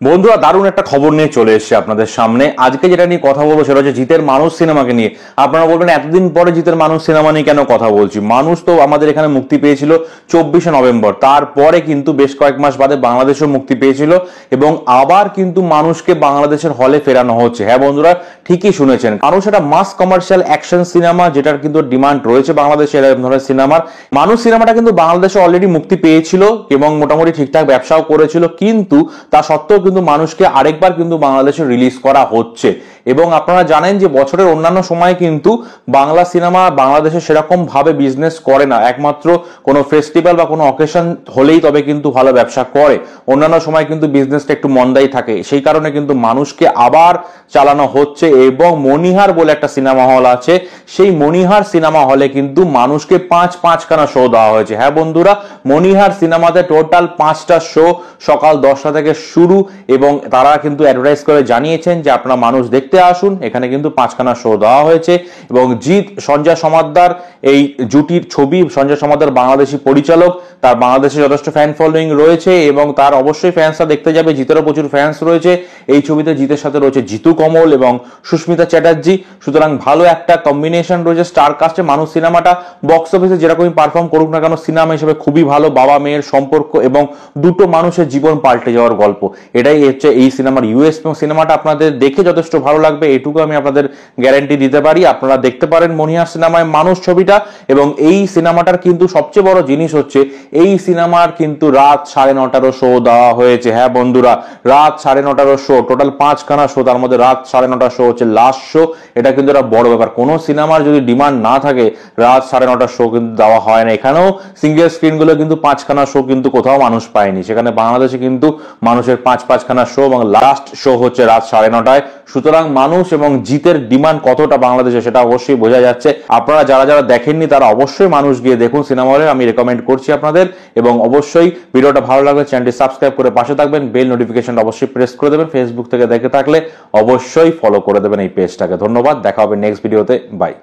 বন্ধুরা দারুণ একটা খবর নিয়ে চলে এসেছে আপনাদের সামনে। আজকে যেটা নিয়ে কথা বলবো সেটা হচ্ছে জিতের মানুষ সিনেমাকে নিয়ে। আপনারা বলবেন এতদিন পরে জিতের মানুষ সিনেমা নিয়ে কেন কথা বলছি। মানুষ তো আমাদের এখানে মুক্তি পেয়েছিল 24শে নভেম্বর, তারপরে কিন্তু বেশ কয়েক মাস বাদে বাংলাদেশেও মুক্তি পেয়েছিল এবং আবার কিন্তু মানুষকে বাংলাদেশের হলে ফেরানো হচ্ছে। হ্যাঁ বন্ধুরা, ঠিকই শুনেছেন। মানুষ একটা মাস কমার্শিয়াল অ্যাকশন সিনেমা, যেটার কিন্তু ডিমান্ড রয়েছে বাংলাদেশে এরকম ধরনের সিনেমার। মানুষ সিনেমাটা কিন্তু বাংলাদেশে অলরেডি মুক্তি পেয়েছিল এবং মোটামুটি ঠিকঠাক ব্যবসাও করেছিল, কিন্তু তা সত্ত্বেও কিন্তু মানুষকে আরেকবার কিন্তু বাংলাদেশে রিলিজ করা হচ্ছে। এবং আপনারা জানেন যে বছরের অন্যান্য সময় কিন্তু বাংলা সিনেমা বাংলাদেশে সেরকম ভাবে বিজনেস করে না, একমাত্র কোনো ফেস্টিভ্যাল বা কোনো অকেশন হলেই তবে কিন্তু ভালো ব্যবসা করে। অন্যান্য সময় কিন্তু বিজনেসটা একটু মন্দাই থাকে, সেই কারণে কিন্তু মানুষকে আবার চালানো হচ্ছে। এবং মনিহার বলে একটা সিনেমা হল আছে, সেই মনিহার সিনেমা হলে কিন্তু মানুষকে পাঁচখানা শো দেওয়া হয়েছে। হ্যাঁ বন্ধুরা, মনিহার সিনেমাতে টোটাল 5টা শো সকাল 10টা থেকে শুরু এবং তারা কিন্তু অ্যাডভার্টাইজ করে জানিয়েছেন যে আপনারা মানুষ দেখতে আসুন। এখানে কিন্তু 5খানা শো দেওয়া হয়েছে এবং জিৎ সঞ্জয় সমাদ্দার এই জুটির ছবি। সঞ্জয় সমাদ্দার বাংলাদেশি পরিচালক, তার বাংলাদেশে যথেষ্ট ফ্যান ফলোইং রয়েছে এবং তার অবশ্যই ফ্যান্সরা দেখতে যাবে। জিতেরও প্রচুর ফ্যান্স রয়েছে এই ছবিতে। জিতের সাথে রয়েছে জিতু কমল এবং সুস্মিতা চ্যাটার্জি, সুতরাং ভালো একটা কম্বিনেশন রয়েছে স্টার কাস্টে। মানুষ সিনেমাটা বক্স অফিসে যেরকমই পারফর্ম করুক না কেন, সিনেমা হিসেবে খুবই ভালো। বাবা মেয়ের সম্পর্ক এবং দুটো মানুষের জীবন পাল্টে যাওয়ার গল্প, এটাই হচ্ছে এই সিনেমার ইউএস। এবং সিনেমাটা আপনাদের দেখে যথেষ্ট ভালো লাগবে, এটুকু আমি আপনাদের গ্যারান্টি দিতে পারি। আপনারা দেখতে পারেন মনিহার সিনেমায় মানুষ ছবিটা। এবং এই সিনেমাটার কিন্তু সবচেয়ে বড় জিনিস হচ্ছে এই সিনেমার কিন্তু রাত 9:30 শো দেওয়া হয়েছে। হ্যাঁ বন্ধুরা, রাত 9:30 শো, টোটাল 5খানা শো, তার মধ্যে রাত 9:30 শো হচ্ছে লাস্ট শো। এটা কিন্তু একটা বড় ব্যাপার। কোনো সিনেমার যদি ডিমান্ড না থাকে রাত 9:30 শো কিন্তু দেওয়া হয় না। এখানেও সিঙ্গেল স্ক্রিন গুলো কিন্তু 5খানা শো কিন্তু কোথাও মানুষ পায়নি, সেখানে বাংলাদেশে কিন্তু মানুষের 5খানা শো এবং লাস্ট শো হচ্ছে রাত 9:30টায়। সুতরাং মানুষ এবং জিতের ডিমান্ড কতটা বাংলাদেশে সেটা অবশ্যই বোঝা যাচ্ছে। আপনারা যারা যারা দেখেননি তারা অবশ্যই মানুষ গিয়ে দেখুন সিনেমা হলে, আমি রেকমেন্ড করছি আপনাদের। এবং অবশ্যই ভিডিওটা ভালো লাগলে চ্যানেলটি সাবস্ক্রাইব করে পাশে থাকবেন, বেল নোটিফিকেশনটা অবশ্যই প্রেস করে দেবেন। ফেসবুক থেকে দেখে থাকলে অবশ্যই ফলো করে দেবেন এই পেজটাকে। ধন্যবাদ, দেখা হবে নেক্সট ভিডিওতে। বাই।